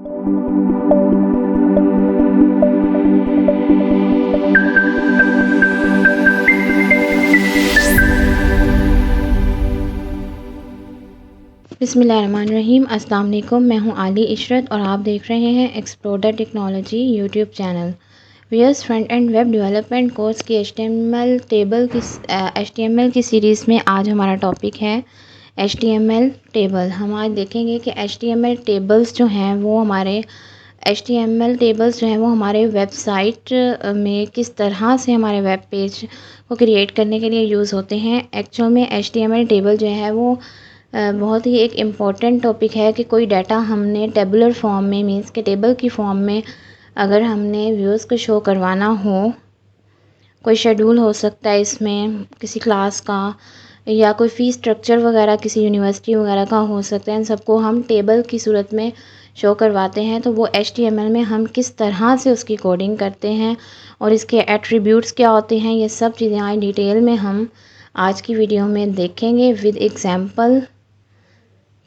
बिस्मिल्लाहिर्रहमानिर्रहीम। अस्सलाम वालेकुम। मैं हूं आली इशरत और आप देख रहे हैं Explorer Technology YouTube channel. VS front end web development course की एचटीएमएल की सीरीज़ में आज हमारा टॉपिक है एचटीएमएल टेबल। हम आज देखेंगे कि एचटीएमएल टेबल्स जो हैं वो हमारे वेबसाइट में किस तरह से हमारे वेब पेज को क्रिएट करने के लिए यूज़ होते हैं। एक्चुअल में एचटीएमएल टेबल जो है वो बहुत ही एक इम्पॉर्टेंट टॉपिक है कि कोई डाटा हमने टेबुलर फॉर्म में मीन्स के टेबल की फॉर्म में अगर हमने व्यूज़ को शो करवाना हो, कोई शेड्यूल हो सकता है इसमें किसी क्लास का या कोई फ़ी स्ट्रक्चर वगैरह किसी यूनिवर्सिटी वगैरह का हो सकता है, इन सबको हम टेबल की सूरत में शो करवाते हैं। तो वो एचटीएमएल में हम किस तरह से उसकी कोडिंग करते हैं और इसके एट्रीब्यूट्स क्या होते हैं, ये सब चीज़ें आज डिटेल में हम आज की वीडियो में देखेंगे विद एग्जांपल।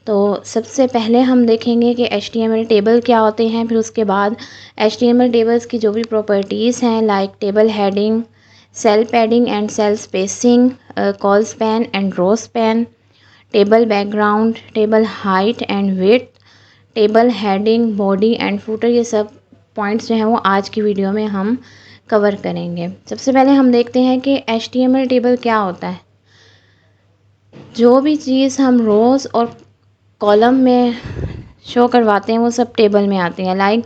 तो सबसे पहले हम देखेंगे कि एचटीएमएल टेबल क्या होते हैं, फिर उसके बाद एचटीएमएल टेबल्स की जो भी प्रॉपर्टीज़ हैं like table heading, cell padding and cell spacing, col span and row span, table background, table height and width, table heading, body and footer, ये सब पॉइंट्स जो हैं वो आज की वीडियो में हम कवर करेंगे। सबसे पहले हम देखते हैं कि एचटीएमएल टेबल क्या होता है। जो भी चीज़ हम रोज़ और कॉलम में शो करवाते हैं वो सब टेबल में आते हैं। लाइक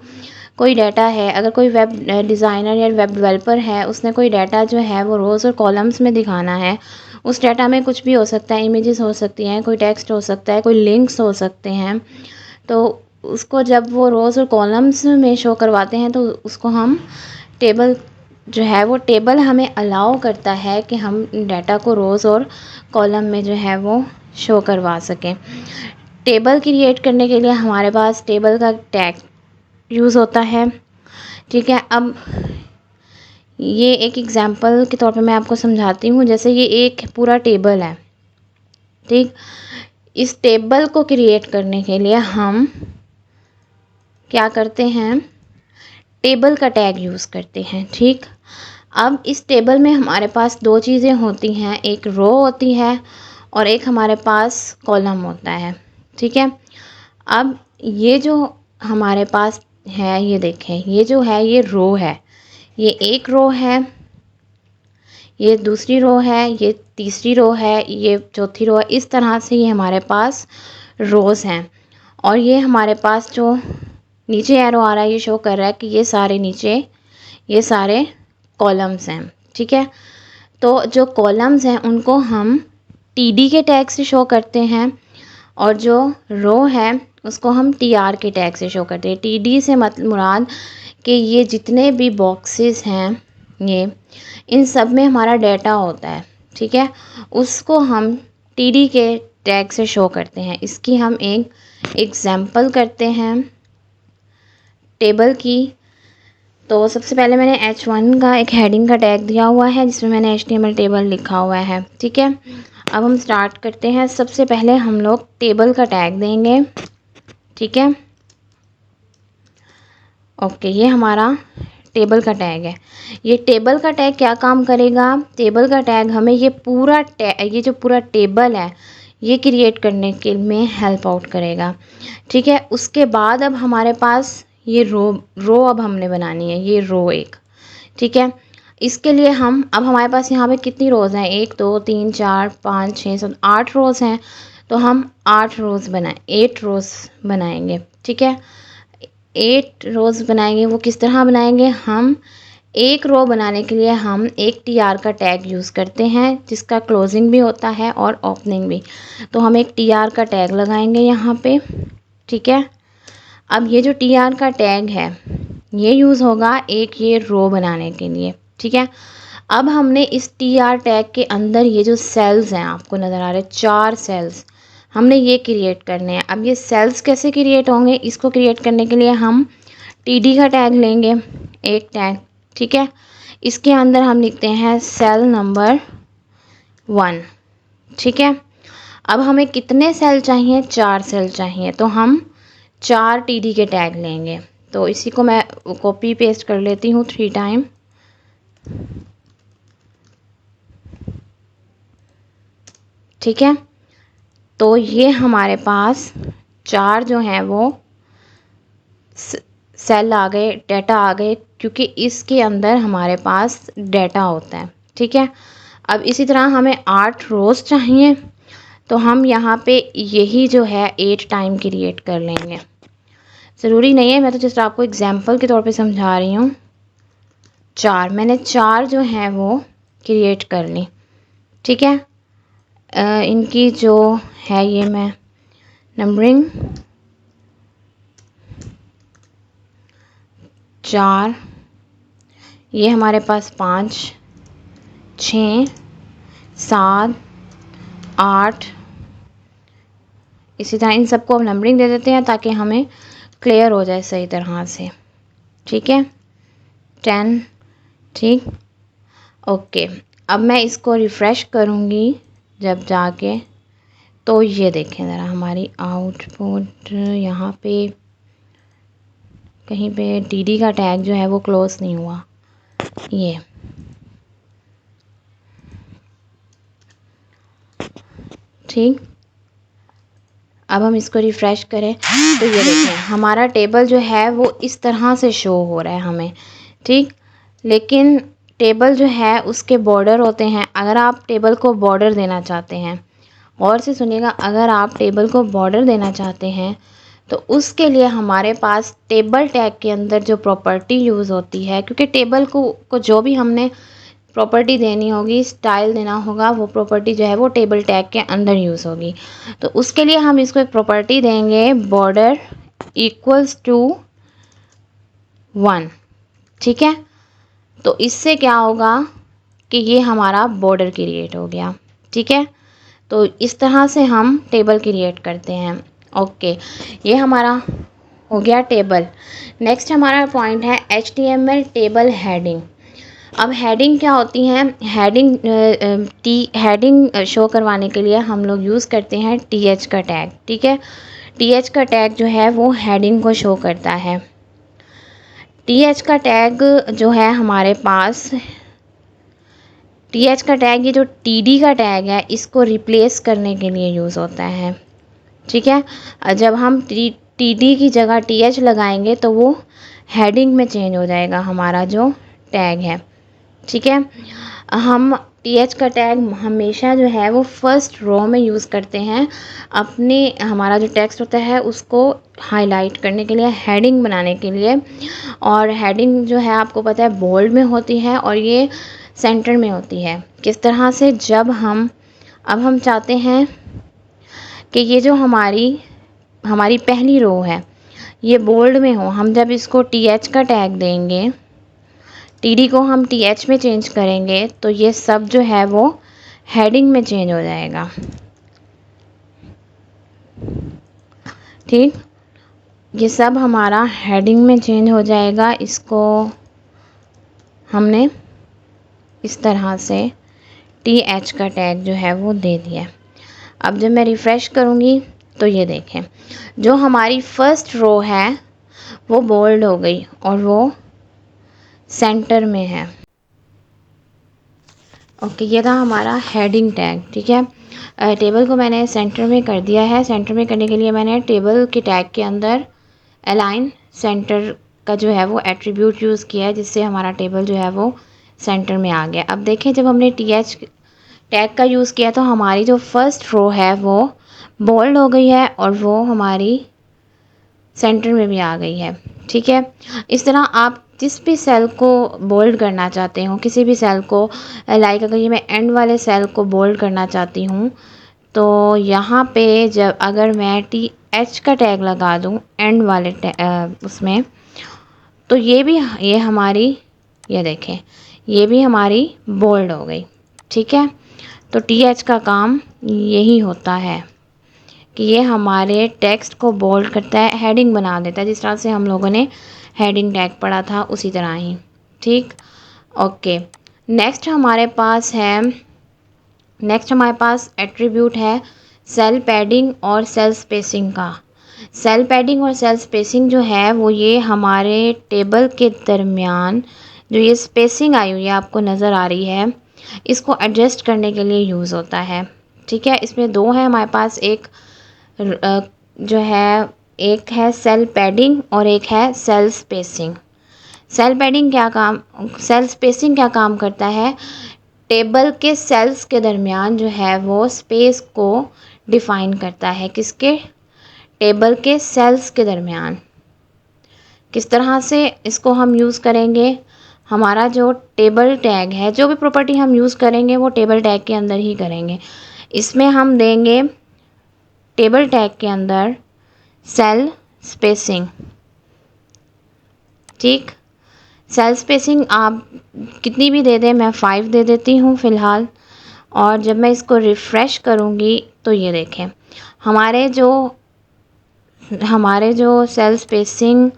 कोई डाटा है, अगर कोई वेब डिज़ाइनर या वेब डेवलपर है, उसने कोई डाटा जो है वो रोज़ और कॉलम्स में दिखाना है। उस डाटा में कुछ भी हो सकता है, इमेजेस हो सकती हैं, कोई टेक्स्ट हो सकता है, कोई लिंक्स हो सकते हैं। तो उसको जब वो रोज़ और कॉलम्स में शो करवाते हैं तो उसको हम टेबल जो है वो टेबल हमें अलाउ करता है कि हम डाटा को रोज़ और कॉलम में जो है वो शो करवा सकें। टेबल क्रिएट करने के लिए हमारे पास टेबल का टैग यूज़ होता है। ठीक है, अब ये एक एग्जांपल के तौर पे मैं आपको समझाती हूँ। जैसे ये एक पूरा टेबल है, ठीक। इस टेबल को क्रिएट करने के लिए हम क्या करते हैं, टेबल का टैग यूज़ करते हैं। ठीक, अब इस टेबल में हमारे पास दो चीज़ें होती हैं, एक रो होती है और एक हमारे पास कॉलम होता है। ठीक है, अब ये जो हमारे पास है, ये देखें, ये जो है ये रो है, ये एक रो है, ये दूसरी रो है, ये तीसरी रो है, ये चौथी रो है। इस तरह से ये हमारे पास रोज़ हैं और ये हमारे पास जो नीचे एरो आ रहा है ये शो कर रहा है कि ये सारे नीचे ये सारे कॉलम्स हैं। ठीक है, तो जो कॉलम्स हैं उनको हम टीडी के टैग से शो करते हैं और जो रो है उसको हम टीआर के टैग से शो करते हैं। टीडी से मतलब मुराद कि ये जितने भी बॉक्सेस हैं ये इन सब में हमारा डाटा होता है। ठीक है, उसको हम टीडी के टैग से शो करते हैं। इसकी हम एक एग्जांपल करते हैं टेबल की। तो सबसे पहले मैंने H1 का एक हेडिंग का टैग दिया हुआ है जिसमें मैंने HTML टेबल लिखा हुआ है। ठीक है, अब हम स्टार्ट करते हैं। सबसे पहले हम लोग टेबल का टैग देंगे। ठीक है, ओके, ये हमारा टेबल का टैग है। ये टेबल का टैग क्या काम करेगा, टेबल का टैग हमें ये जो पूरा टेबल है ये क्रिएट करने के में हेल्प आउट करेगा। ठीक है, उसके बाद अब हमारे पास ये रो अब हमने बनानी है, ये रो एक। ठीक है, इसके लिए हम अब हमारे पास यहाँ पे कितनी रोज़ हैं, 1 2 3 4 5 6 7 8 रोज़ हैं। तो हम 8 रोज़ 8 रोज़ बनाएंगे। ठीक है, 8 रोज़ बनाएंगे। वो किस तरह बनाएंगे, हम एक रो बनाने के लिए हम एक टीआर का टैग यूज़ करते हैं जिसका क्लोजिंग भी होता है और ओपनिंग भी। तो हम एक टीआर का टैग लगाएंगे यहाँ पे। ठीक है, अब ये जो टीआर का टैग है ये यूज़ होगा एक ये रो बनाने के लिए। ठीक है, अब हमने इस टीआर टैग के अंदर ये जो सेल्स हैं आपको नज़र आ रहे हैं 4 सेल्स, हमने ये क्रिएट करने हैं। अब ये सेल्स कैसे क्रिएट होंगे, इसको क्रिएट करने के लिए हम टीडी का टैग लेंगे, एक टैग। ठीक है, इसके अंदर हम लिखते हैं सेल नंबर 1। ठीक है, अब हमें कितने सेल चाहिए, 4 सेल चाहिए। तो हम 4 टीडी के टैग लेंगे। तो इसी को मैं कॉपी पेस्ट कर लेती हूँ 3 टाइम। ठीक है, तो ये हमारे पास 4 जो हैं वो सेल आ गए, डेटा आ गए, क्योंकि इसके अंदर हमारे पास डेटा होता है। ठीक है, अब इसी तरह हमें 8 रोज़ चाहिए, तो हम यहाँ पे यही जो है 8 टाइम क्रिएट कर लेंगे। ज़रूरी नहीं है, मैं तो जस्ट आपको एग्जांपल के तौर पे समझा रही हूँ। 4 मैंने 4 जो हैं वो क्रिएट कर ली। ठीक है, इनकी जो है ये मैं नंबरिंग 4, ये हमारे पास 5, 6, 7, 8, इसी तरह इन सबको हम नंबरिंग दे देते हैं ताकि हमें क्लियर हो जाए सही तरह से। ठीक है, 10। ठीक, ओके। अब मैं इसको रिफ़्रेश करूँगी जब जाके, तो ये देखें ज़रा हमारी आउटपुट, यहाँ पे कहीं पे टीडी का टैग जो है वो क्लोज नहीं हुआ। ये ठीक, अब हम इसको रिफ़्रेश करें तो ये देखें हमारा टेबल जो है वो इस तरह से शो हो रहा है हमें। ठीक, लेकिन टेबल जो है उसके बॉर्डर होते हैं। अगर आप टेबल को बॉर्डर देना चाहते हैं, गौर से सुनिएगा, अगर आप टेबल को बॉर्डर देना चाहते हैं तो उसके लिए हमारे पास टेबल टैग के अंदर जो प्रॉपर्टी यूज़ होती है, क्योंकि टेबल को जो भी हमने प्रॉपर्टी देनी होगी, स्टाइल देना होगा, वो प्रॉपर्टी जो है वो टेबल टैग के अंदर यूज़ होगी। तो उसके लिए हम इसको एक प्रॉपर्टी देंगे, बॉर्डर इक्वल्स टू 1। ठीक है, तो इससे क्या होगा कि ये हमारा बॉर्डर क्रिएट हो गया। ठीक है, तो इस तरह से हम टेबल क्रिएट करते हैं। ओके, ये हमारा हो गया टेबल। नेक्स्ट हमारा पॉइंट है HTML टेबल हेडिंग। अब हेडिंग क्या होती हैं? हेडिंग शो करवाने के लिए हम लोग यूज़ करते हैं TH का टैग। ठीक है, TH का टैग जो है वो हेडिंग को शो करता है। TH का टैग जो है हमारे पास, TH का टैग, ये जो TD का टैग है इसको रिप्लेस करने के लिए यूज़ होता है। ठीक है, जब हम TD की जगह TH लगाएंगे तो वो हेडिंग में चेंज हो जाएगा हमारा जो टैग है। ठीक है, हम TH का टैग हमेशा जो है वो फर्स्ट रो में यूज़ करते हैं, अपने हमारा जो टेक्स्ट होता है उसको हाईलाइट करने के लिए, हेडिंग बनाने के लिए। और हेडिंग जो है आपको पता है बोल्ड में होती है और ये सेंटर में होती है। किस तरह से, जब हम चाहते हैं कि ये जो हमारी पहली रो है ये बोल्ड में हो, हम जब इसको TH का टैग देंगे, TD को हम TH में चेंज करेंगे तो ये सब जो है वो हेडिंग में चेंज हो जाएगा। ठीक, ये सब हमारा हेडिंग में चेंज हो जाएगा। इसको हमने इस तरह से TH का टैग जो है वो दे दिया। अब जब मैं रिफ़्रेश करूँगी तो ये देखें जो हमारी फर्स्ट रो है वो बोल्ड हो गई और वो सेंटर में है। ओके, ये था हमारा हेडिंग टैग। ठीक है, टेबल को मैंने सेंटर में कर दिया है। सेंटर में करने के लिए मैंने टेबल के टैग के अंदर अलाइन सेंटर का जो है वो एट्रीब्यूट यूज़ किया है, जिससे हमारा टेबल जो है वो सेंटर में आ गया। अब देखें जब हमने TH टैग का यूज़ किया तो हमारी जो फर्स्ट रो है वो बोल्ड हो गई है और वो हमारी सेंटर में भी आ गई है। ठीक है, इस तरह आप जिस भी सेल को बोल्ड करना चाहते हो, किसी भी सेल को, लाइक अगर ये मैं एंड वाले सेल को बोल्ड करना चाहती हूँ तो यहाँ पे जब अगर मैं TH का टैग लगा दूँ एंड वाले उसमें, तो ये हमारी, ये देखें ये भी हमारी बोल्ड हो गई। ठीक है, तो TH का काम यही होता है कि ये हमारे टेक्स्ट को बोल्ड करता है, हेडिंग बना देता है, जिस तरह से हम लोगों ने हेडिंग टैग पढ़ा था उसी तरह ही। ठीक, ओके। नेक्स्ट हमारे पास एट्रीब्यूट है सेल पैडिंग और सेल स्पेसिंग का। सेल पैडिंग और सेल स्पेसिंग जो है वो ये हमारे टेबल के दरमियान जो ये स्पेसिंग आई हुई है आपको नज़र आ रही है, इसको एडजस्ट करने के लिए यूज़ होता है। ठीक है, इसमें दो है हमारे पास, एक जो है, एक है सेल पैडिंग और एक है सेल स्पेसिंग। सेल स्पेसिंग क्या काम करता है, टेबल के सेल्स के दरमियान जो है वो स्पेस को डिफाइन करता है। किसके, टेबल के सेल्स के दरमियान। किस तरह से इसको हम यूज़ करेंगे, हमारा जो टेबल टैग है, जो भी प्रॉपर्टी हम यूज़ करेंगे वो टेबल टैग के अंदर ही करेंगे। इसमें हम देंगे टेबल टैग के अंदर सेल स्पेसिंग। ठीक, सेल स्पेसिंग आप कितनी भी दे दें, मैं 5 दे देती हूँ फ़िलहाल। और जब मैं इसको रिफ़्रेश करूँगी तो ये देखें हमारे जो सेल स्पेसिंग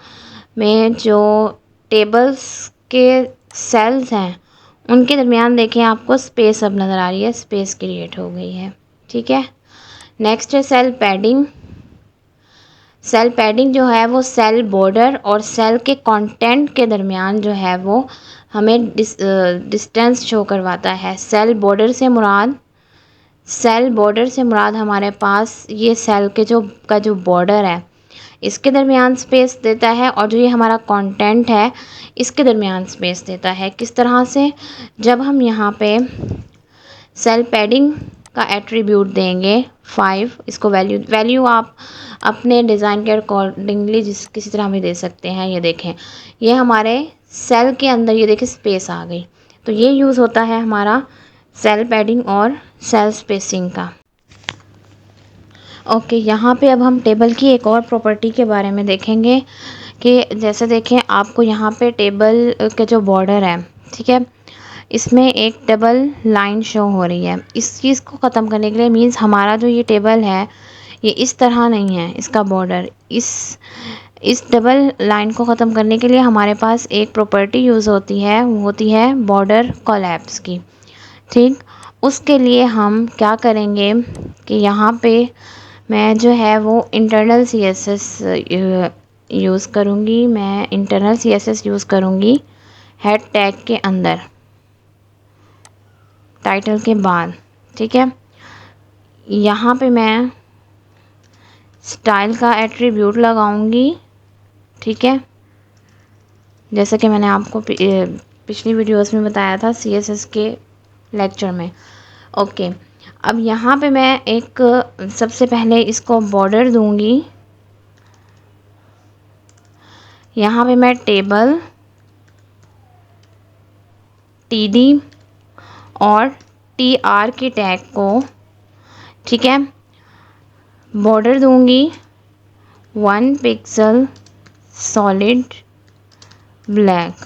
में जो टेबल्स के सेल्स हैं उनके दरमियान देखें आपको स्पेस अब नज़र आ रही है, स्पेस क्रिएट हो गई है। ठीक है, नेक्स्ट है सेल पैडिंग। सेल पैडिंग जो है वो सेल बॉर्डर और सेल के कंटेंट के दरमियान जो है वो हमें डिस्टेंस शो करवाता है। सेल बॉर्डर से मुराद हमारे पास ये सेल के जो बॉर्डर है इसके दरमियान स्पेस देता है, और जो ये हमारा कंटेंट है इसके दरमियान स्पेस देता है। किस तरह से, जब हम यहाँ पे सेल पैडिंग का एट्रीब्यूट देंगे 5, इसको वैल्यू आप अपने डिज़ाइन के अकॉर्डिंगली किसी तरह भी दे सकते हैं। ये देखें, ये हमारे सेल के अंदर ये देखें स्पेस आ गई। तो ये यूज़ होता है हमारा सेल पैडिंग और सेल स्पेसिंग का। ओके, यहाँ पे अब हम टेबल की एक और प्रॉपर्टी के बारे में देखेंगे कि जैसे देखें आपको यहाँ पे टेबल के जो बॉर्डर है, ठीक है, इसमें एक डबल लाइन शो हो रही है। इस चीज़ को ख़त्म करने के लिए, मीन्स हमारा जो ये टेबल है ये इस तरह नहीं है, इसका बॉर्डर इस डबल लाइन को ख़त्म करने के लिए हमारे पास एक प्रॉपर्टी यूज़ होती है, वो होती है बॉर्डर कोलैप्स की। ठीक, उसके लिए हम क्या करेंगे कि यहाँ पे मैं जो है वो इंटरनल CSS यूज़ करूँगी। मैं इंटरनल CSS यूज़ करूँगी हेड टैग के अंदर, टाइटल के बाद। ठीक है, यहाँ पे मैं स्टाइल का एट्रीब्यूट लगाऊंगी। ठीक है, जैसे कि मैंने आपको पिछली वीडियोस में बताया था CSS के लेक्चर में। ओके, अब यहाँ पे मैं एक सबसे पहले इसको बॉर्डर दूंगी। यहाँ पे मैं टेबल TD और TR के टैग को, ठीक है, बॉर्डर दूंगी 1 पिक्सल सॉलिड ब्लैक।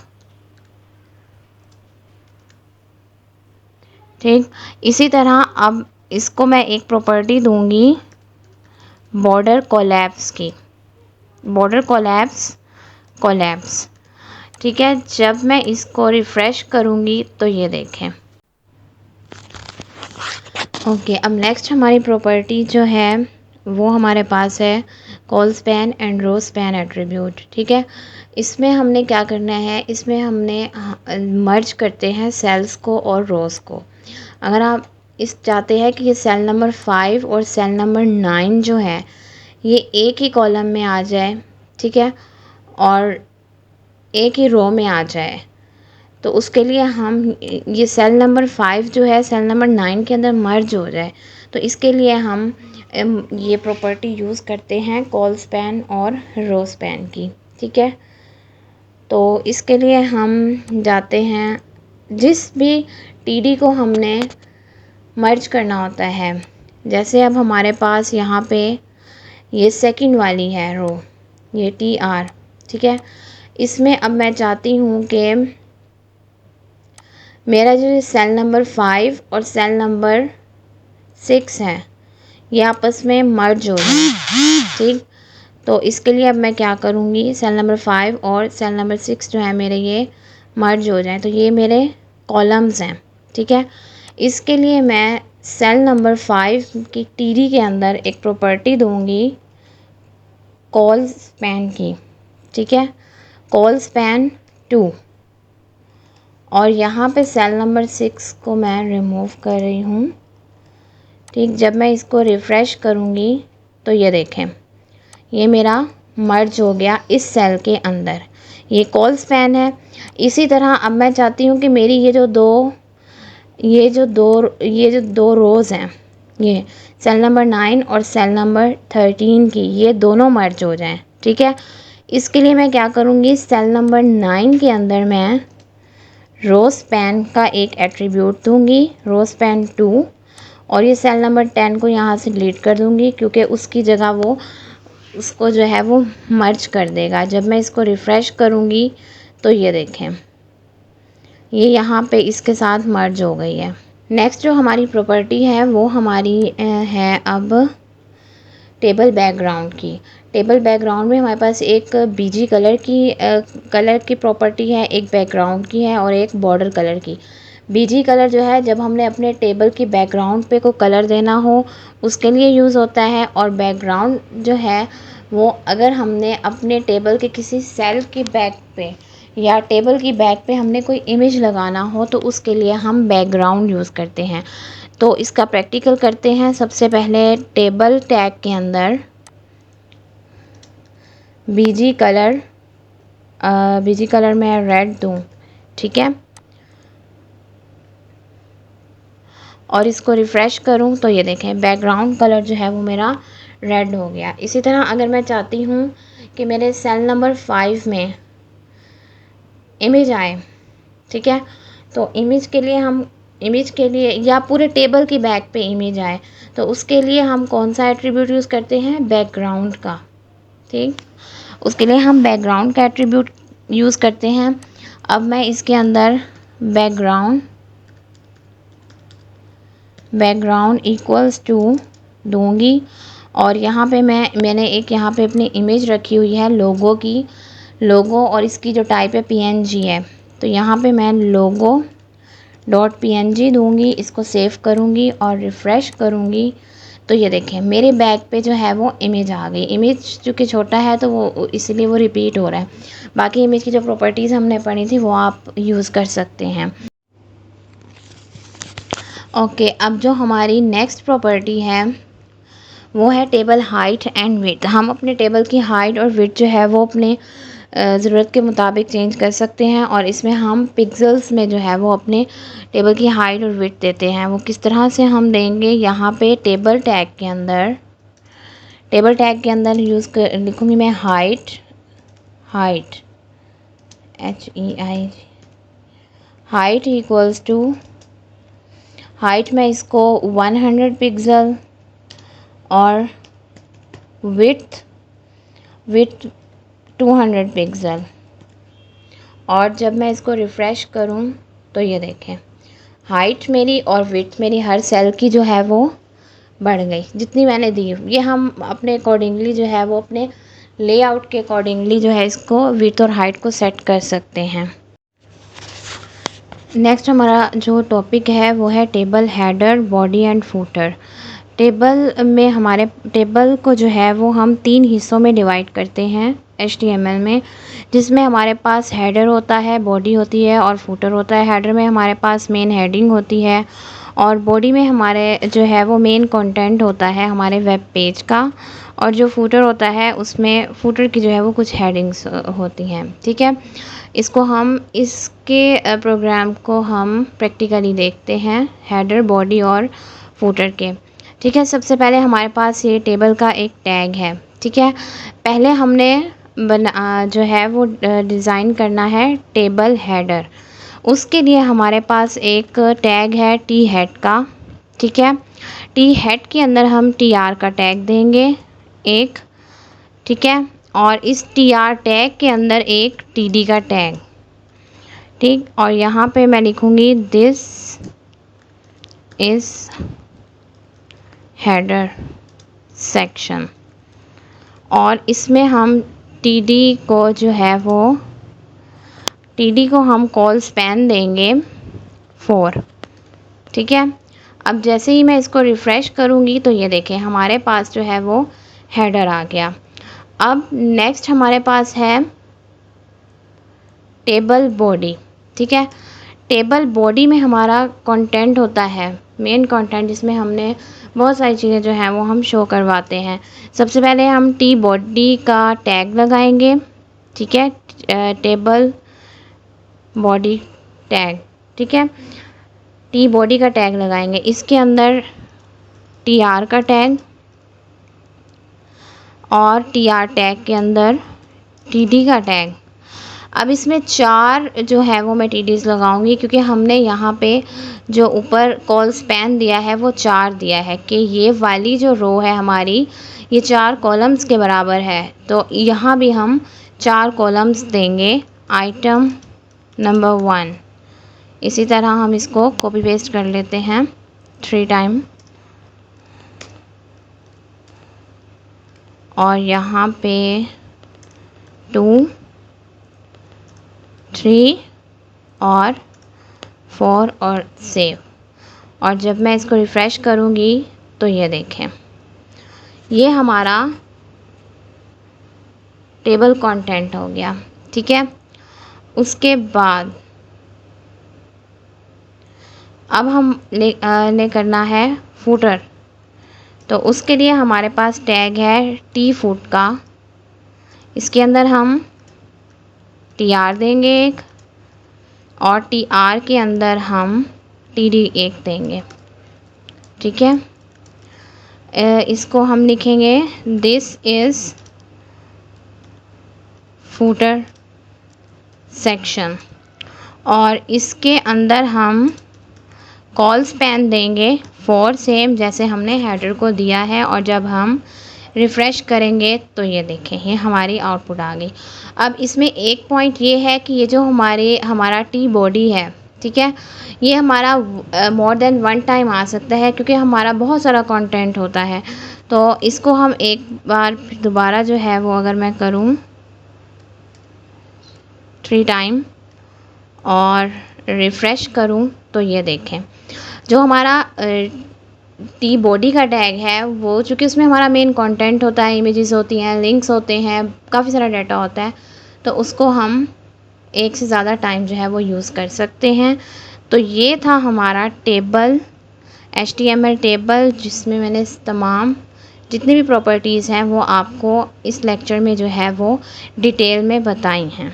ठीक, इसी तरह अब इसको मैं एक प्रॉपर्टी दूंगी बॉर्डर कोलैप्स की, बॉर्डर कोलैप्स। ठीक है, जब मैं इसको रिफ़्रेश करूंगी तो ये देखें। ओके, अब नेक्स्ट हमारी प्रॉपर्टी जो है वो हमारे पास है col span and row span attribute. ठीक है, इसमें हमने क्या करना है, इसमें हमने मर्ज करते हैं सेल्स को और रोज़ को। अगर आप चाहते हैं कि ये सेल नंबर 5 और सेल नंबर 9 जो है ये एक ही कॉलम में आ जाए, ठीक है, और एक ही रो में आ जाए, तो उसके लिए हम ये सेल नंबर 5 जो है सेल नंबर 9 के अंदर मर्ज हो जाए, तो इसके लिए हम ये प्रॉपर्टी यूज़ करते हैं कॉल स्पैन और रो स्पैन की। ठीक है, तो इसके लिए हम जाते हैं, जिस भी TD को हमने मर्ज करना होता है, जैसे अब हमारे पास यहाँ पे ये सेकंड वाली है रो, ये TR। ठीक है, इसमें अब मैं चाहती हूँ कि मेरा जो सेल नंबर 5 और सेल नंबर 6 है ये आपस में मर्ज हो जाए। ठीक, तो इसके लिए अब मैं क्या करूँगी, सेल नंबर 5 और सेल नंबर 6 जो है मेरे ये मर्ज हो जाए, तो ये मेरे कॉलम्स हैं। ठीक है, इसके लिए मैं सेल नंबर 5 की TD के अंदर एक प्रॉपर्टी दूंगी कॉल स्पैन की, ठीक है, कॉल स्पैन 2, और यहाँ पे सेल नंबर 6 को मैं रिमूव कर रही हूँ। ठीक, जब मैं इसको रिफ़्रेश करूँगी तो ये देखें, ये मेरा मर्ज हो गया इस सेल के अंदर, ये कॉल स्पैन है। इसी तरह अब मैं चाहती हूँ कि मेरी ये जो दो रोज़ हैं, ये सेल नंबर 9 और सेल नंबर 13 की, ये दोनों मर्ज हो जाएं। ठीक है, इसके लिए मैं क्या करूँगी, सेल नंबर 9 के अंदर मैं रो स्पैन का एक एट्रीब्यूट दूँगी, रो स्पैन 2, और ये सेल नंबर 10 को यहाँ से डिलीट कर दूँगी क्योंकि उसकी जगह वो उसको जो है वो मर्ज कर देगा। जब मैं इसको रिफ़्रेश करूँगी तो ये देखें, ये यहाँ पे इसके साथ मर्ज हो गई है। नेक्स्ट जो हमारी प्रॉपर्टी है वो हमारी है अब टेबल बैकग्राउंड की। टेबल बैकग्राउंड में हमारे पास एक बीजी कलर की प्रॉपर्टी है, एक बैकग्राउंड की है और एक बॉर्डर कलर की। बीजी कलर जो है जब हमने अपने टेबल की बैकग्राउंड पे को कलर देना हो उसके लिए यूज़ होता है, और बैकग्राउंड जो है वो अगर हमने अपने टेबल के किसी सेल की बैक पे या टेबल की बैक पे हमने कोई इमेज लगाना हो तो उसके लिए हम बैकग्राउंड यूज़ करते हैं। तो इसका प्रैक्टिकल करते हैं। सबसे पहले टेबल टैग के अंदर बीजी कलर मैं रेड दूँ, ठीक है, और इसको रिफ़्रेश करूँ तो ये देखें बैकग्राउंड कलर जो है वो मेरा रेड हो गया। इसी तरह अगर मैं चाहती हूँ कि मेरे सेल नंबर 5 में इमेज आए, ठीक है, तो इमेज के लिए या पूरे टेबल की बैक पे इमेज आए तो उसके लिए हम कौन सा एट्रीब्यूट यूज़ करते हैं, बैकग्राउंड का। ठीक, उसके लिए हम बैकग्राउंड का एट्रीब्यूट यूज़ करते हैं। अब मैं इसके अंदर बैकग्राउंड इक्वल्स टू दूंगी, और यहाँ पे मैंने एक यहाँ पे अपनी इमेज रखी हुई है लोगो और इसकी जो टाइप है PNG है, तो यहाँ पे मैं logo.png दूंगी, इसको सेव करूँगी और रिफ़्रेश करूँगी तो ये देखें मेरे बैग पे जो है वो इमेज आ गई। इमेज चूँकि छोटा है तो वो इसलिए वो रिपीट हो रहा है। बाकी इमेज की जो प्रॉपर्टीज़ हमने पढ़ी थी वो आप यूज़ कर सकते हैं। ओके, अब जो हमारी नेक्स्ट प्रॉपर्टी है वो है टेबल हाइट एंड विड्थ। हम अपने टेबल की हाइट और विड्थ जो है वो अपने ज़रूरत के मुताबिक चेंज कर सकते हैं, और इसमें हम पिक्सेल्स में जो है वो अपने टेबल की हाइट और विड्थ देते हैं। वो किस तरह से हम देंगे, यहाँ पे टेबल टैग के अंदर लिखूँगी मैं height HEI, height equals to, height में इसको 100 पिक्सल और विड्थ 200 पिक्सल, और जब मैं इसको रिफ़्रेश करूं तो ये देखें हाइट मेरी और विड्थ मेरी हर सेल की जो है वो बढ़ गई जितनी मैंने दी। ये हम अपने अकॉर्डिंगली जो है वो अपने लेआउट के अकॉर्डिंगली जो है इसको विड्थ और हाइट को सेट कर सकते हैं। नेक्स्ट हमारा जो टॉपिक है वो है table header, body and footer. हमारे टेबल को जो है वो हम 3 हिस्सों में डिवाइड करते हैं HTML में, जिसमें हमारे पास हेडर होता है, बॉडी होती है और फूटर होता है। हेडर में हमारे पास मेन हेडिंग होती है और बॉडी में हमारे जो है वो मेन कंटेंट होता है हमारे वेब पेज का, और जो फूटर होता है उसमें फूटर की जो है वो कुछ हेडिंग्स होती हैं। ठीक है, इसके प्रोग्राम को हम प्रैक्टिकली देखते हैं, हेडर, बॉडी और फूटर के। ठीक है, सबसे पहले हमारे पास ये टेबल का एक टैग है। ठीक है, पहले हमने जो है वो डिज़ाइन करना है टेबल हेडर। उसके लिए हमारे पास एक टैग है टी हेड का। ठीक है, टी हेड के अंदर हम TR का टैग देंगे एक, ठीक है, और इस TR टैग के अंदर एक TD का टैग, ठीक, और यहाँ पे मैं लिखूँगी दिस इज़ हेडर सेक्शन, और इसमें हम TD को हम कॉल स्पैन देंगे 4। ठीक है, अब जैसे ही मैं इसको रिफ़्रेश करूँगी तो ये देखें हमारे पास जो है वो हेडर आ गया। अब नेक्स्ट हमारे पास है टेबल बॉडी। ठीक है, टेबल बॉडी में हमारा कंटेंट होता है, मेन कंटेंट, जिसमें हमने बहुत सारी चीज़ें जो हैं वो हम शो करवाते हैं। सबसे पहले हम टी बॉडी का टैग लगाएंगे। ठीक है, टेबल बॉडी टैग। ठीक है, टी बॉडी का टैग लगाएंगे, इसके अंदर टी आर का टैग और टी आर टैग के अंदर टी डी का टैग। अब इसमें 4 जो है वो मैं टीडीज लगाऊंगी, क्योंकि हमने यहाँ पे जो ऊपर कॉल स्पैन दिया है वो 4 दिया है कि ये वाली जो रो है हमारी ये 4 कॉलम्स के बराबर है। तो यहाँ भी हम 4 कॉलम्स देंगे आइटम नंबर 1। इसी तरह हम इसको कॉपी पेस्ट कर लेते हैं 3 टाइम और यहाँ पे 2, 3 और 4 और सेव। और जब मैं इसको रिफ़्रेश करूँगी तो ये देखें, ये हमारा टेबल कंटेंट हो गया। ठीक है, उसके बाद अब हम ने करना है फूटर। तो उसके लिए हमारे पास टैग है टी फूट का, इसके अंदर हम टी आर देंगे एक और टी आर के अंदर हम टी डी एक देंगे। ठीक है, इसको हम लिखेंगे दिस इज़ फूटर सेक्शन और इसके अंदर हम कॉल स्पैन देंगे 4 सेम जैसे हमने हेडर को दिया है। और जब हम रिफ़्रेश करेंगे तो ये देखें, ये हमारी आउटपुट आ गई। अब इसमें एक पॉइंट ये है कि ये जो हमारा टी बॉडी है, ठीक है, ये हमारा मोर देन 1 टाइम आ सकता है, क्योंकि हमारा बहुत सारा कंटेंट होता है। तो इसको हम एक बार फिर दोबारा जो है वो अगर मैं करूँ 3 टाइम और रिफ़्रेश करूँ तो ये देखें, जो हमारा टी बॉडी का टैग है वो, चूँकि उसमें हमारा मेन कंटेंट होता है, इमेजेस होती हैं, लिंक्स होते हैं, काफ़ी सारा डाटा होता है, तो उसको हम एक से ज़्यादा टाइम जो है वो यूज़ कर सकते हैं। तो ये था हमारा टेबल, HTML टेबल, जिसमें मैंने तमाम जितनी भी प्रॉपर्टीज़ हैं वो आपको इस लेक्चर में जो है वो डिटेल में बताई हैं।